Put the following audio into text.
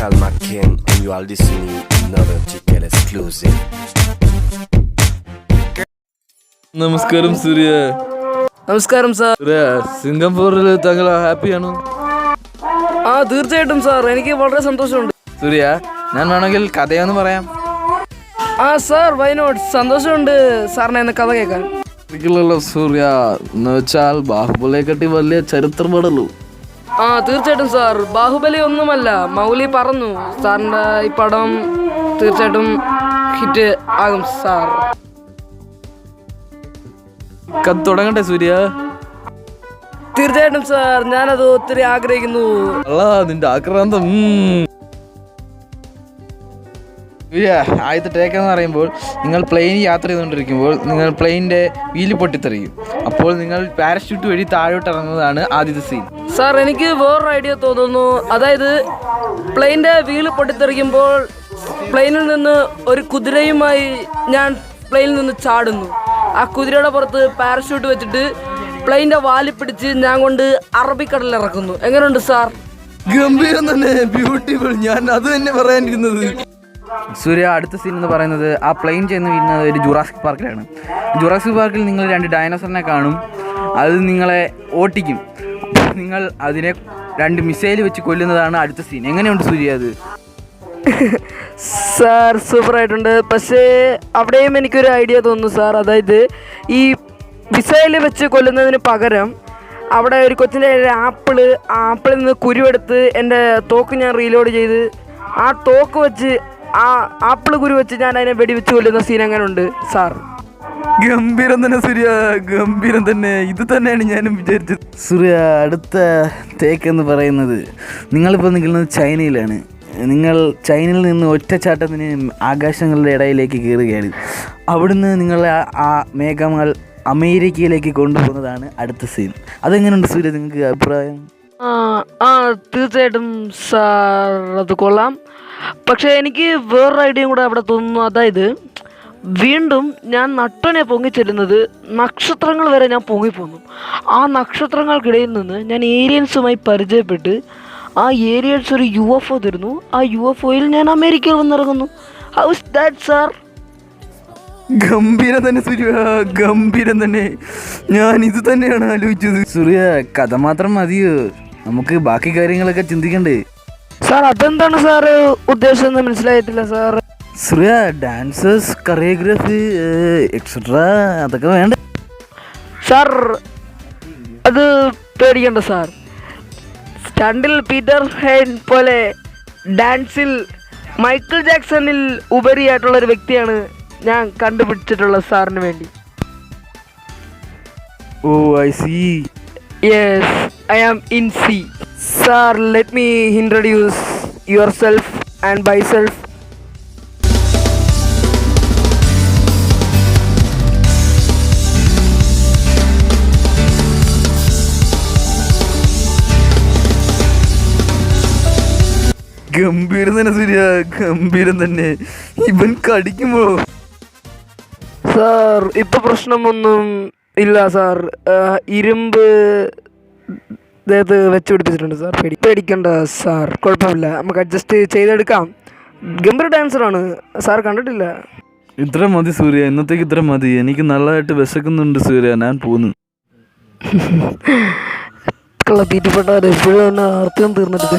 Nachal McCain, and you are listening to another Chicken exclusive. നമസ്കാരം സൂര്യ. നമസ്കാരം sir. സൂര്യ, സിംഗപ്പൂരിൽ താങ്കൾ ഹാപ്പിയാണോ? തീർച്ചയായിട്ടും സാർ, എനിക്ക് വളരെ സന്തോഷമുണ്ട്. സൂര്യ, ഞാൻ വേണമെങ്കിൽ കഥയൊന്ന് പറയാം. സാർ, വൈ നോട്ട്, സന്തോഷമുണ്ട് സാറിനെ എന്ന കഥ കേൾക്കാൻ. ഒരിക്കലല്ലോ സൂര്യ, എന്ന് വെച്ചാൽ ബാഹുബലിയെ കട്ടി വലിയ ചരിത്രമാണല്ലോ. തീർച്ചയായിട്ടും സാർ, ബാഹുബലി ഒന്നുമല്ല, മൗലി പറഞ്ഞു. സാറിൻ്റെ ഈ പടം തീർച്ചയായിട്ടും ഹിറ്റ് ആകും സാർ. കഥ തുടങ്ങട്ടെ സൂര്യ? തീർച്ചയായിട്ടും സാർ, ഞാനത് ഒത്തിരി ആഗ്രഹിക്കുന്നു. നിന്റെ ആക്രാന്തം. ആദ്യത്തെ ടേക്ക് എന്ന് പറയുമ്പോൾ, നിങ്ങൾ പ്ലെയിൻ യാത്ര ചെയ്തുകൊണ്ടിരിക്കുമ്പോൾ നിങ്ങൾ പ്ലെയിനിൻ്റെ വീല് പൊട്ടിത്തെറിയും. അപ്പോൾ നിങ്ങൾ പാരഷൂട്ട് വഴി താഴോട്ട് ഇറങ്ങുന്നതാണ് ആദ്യത്തെ സീൻ. സാർ, എനിക്ക് വേറൊരു ഐഡിയ തോന്നുന്നു. അതായത് പ്ലെയിനിൻ്റെ വീല് പൊട്ടിത്തെറിക്കുമ്പോൾ പ്ലെയിനിൽ നിന്ന് ഒരു കുതിരയുമായി ഞാൻ പ്ലെയിനിൽ നിന്ന് ചാടുന്നു. ആ കുതിരയുടെ പുറത്ത് പാരഷൂട്ട് വെച്ചിട്ട് പ്ലെയിനിൻ്റെ വാലിൽ പിടിച്ച് ഞാൻ കൊണ്ട് അറബിക്കടലിൽ ഇറക്കുന്നു. എങ്ങനെയുണ്ട് സാർ? ഗംഭീരം തന്നെ, ബ്യൂട്ടിഫുൾ. ഞാൻ അത് തന്നെ പറയാനിരുന്നത്. സൂര്യ, അടുത്ത സീൻ എന്ന് പറയുന്നത് ആ പ്ലെയിൻ ചെന്ന് വീഴുന്നത് ഒരു ജുറാസിക് പാർക്കിലാണ്. ജുറാസിക് പാർക്കിൽ നിങ്ങൾ 2 ഡൈനോസറിനെ കാണും. അത് നിങ്ങളെ ഓട്ടിക്കും. നിങ്ങൾ അതിനെ 2 മിസൈൽ വെച്ച് കൊല്ലുന്നതാണ് അടുത്ത സീൻ. എങ്ങനെയുണ്ട് സൂര്യ അത്? സാർ, സൂപ്പറായിട്ടുണ്ട്. പക്ഷേ അവിടെയും എനിക്കൊരു ഐഡിയ തോന്നുന്നു സാർ. അതായത് ഈ മിസൈൽ വെച്ച് കൊല്ലുന്നതിന് പകരം അവിടെ ഒരു കൊച്ചിൻ്റെ ആപ്പിളിൽ നിന്ന് കുരുവെടുത്ത് എൻ്റെ തോക്ക് ഞാൻ റീലോഡ് ചെയ്ത് ആ തോക്ക് വെച്ച് ആ ആപ്പിൾ കുരു വെച്ച് ഞാൻ അതിനെ വെടിവെച്ച് കൊല്ലുന്ന സീൻ എങ്ങനെ ഉണ്ട് സാർ? ഗംഭീരം തന്നെ സൂര്യ, ഗംഭീരം തന്നെ. ഇത് തന്നെയാണ് ഞാനും വിചാരിച്ചത്. സൂര്യ, അടുത്ത ടേക്ക് എന്ന് പറയുന്നത്, നിങ്ങളിപ്പോൾ നിൽക്കുന്നത് ചൈനയിലാണ്. നിങ്ങൾ ചൈനയിൽ നിന്ന് ഒറ്റച്ചാട്ടത്തിന് ആകാശങ്ങളുടെ ഇടയിലേക്ക് കയറുകയാണ്. അവിടുന്ന് നിങ്ങൾ ആ മേഘങ്ങൾ അമേരിക്കയിലേക്ക് കൊണ്ടുപോകുന്നതാണ് അടുത്ത സീൻ. അതെങ്ങനെയുണ്ട് സൂര്യ, നിങ്ങൾക്ക് അഭിപ്രായം? തീർച്ചയായിട്ടും സാർ, അത് കൊള്ളാം. പക്ഷേ എനിക്ക് വേറൊരു ഐഡിയയും കൂടെ അവിടെ തോന്നുന്നു. അതായത് വീണ്ടും ഞാൻ നട്ടനെ പൊങ്ങിച്ചെല്ലുന്നത് നക്ഷത്രങ്ങൾ വരെ ഞാൻ പൊങ്ങിപ്പോന്നു. ആ നക്ഷത്രങ്ങൾക്കിടയിൽ നിന്ന് ഞാൻ ഏലിയൻസുമായി പരിചയപ്പെട്ട് ആ ഏലിയൻസ് ഒരു UFO തരുന്നു. ആ UFOയിൽ ഞാൻ അമേരിക്കയിൽ വന്നിറങ്ങുന്നു. How is that sir? ഗംഭീരം തന്നെ സൂര്യ, ഗംഭീരം തന്നെ. ഞാൻ ഇത് തന്നെയാണ് ആലോചിച്ചത്. സൂര്യ, കഥ മാത്രം മതിയോ? നമുക്ക് ബാക്കി കാര്യങ്ങളൊക്കെ ചിന്തിക്കണ്ടേ? സാർ, അതെന്താണ് സാർ ഉദ്ദേശം? മനസ്സിലായിട്ടില്ല സാർ. സൂര്യ, ഡാൻസേഴ്സ്, കൊറിയോഗ്രാഫി എക്സെട്രാ അതൊക്കെ വേണ്ട സാർ. അത് പേടിക്കണ്ട സാർ. സ്റ്റണ്ടിൽ പീറ്റർ ഹെൻ പോലെ ഡാൻസിൽ മൈക്കിൾ ജാക്സണിൽ ഉപരിയായിട്ടുള്ളൊരു വ്യക്തിയാണ് ഞാൻ കണ്ടുപിടിച്ചിട്ടുള്ളത് സാറിന് വേണ്ടി. ഓ, I see. Yes, I am in C. Sir, let me introduce your self and by self. ഗംഭീരം തന്നെ സൂര്യ, ഗംഭീരം തന്നെ. ഇവൻ കടിക്കുമ്പോ സാർ ഇപ്പൊ പ്രശ്നമൊന്നും ഇല്ല സാർ. ഇരുമ്പ് ദേഹത്ത് വെച്ച് പിടിപ്പിച്ചിട്ടുണ്ട് സാർ. പേടിക്കണ്ട സാർ, കുഴപ്പമില്ല, നമുക്ക് അഡ്ജസ്റ്റ് ചെയ്തെടുക്കാം. ഗംഭീര ഡാൻസറാണ് സാർ, കണ്ടിട്ടില്ല. ഇത്ര മതി സൂര്യ, ഇന്നത്തേക്ക് ഇത്ര മതി. എനിക്ക് നല്ലതായിട്ട് വിശക്കുന്നുണ്ട് സൂര്യ, ഞാൻ പോന്നു. തീറ്റപ്പെട്ട എപ്പോഴും ആർത്തിയും തീർന്നിട്ട്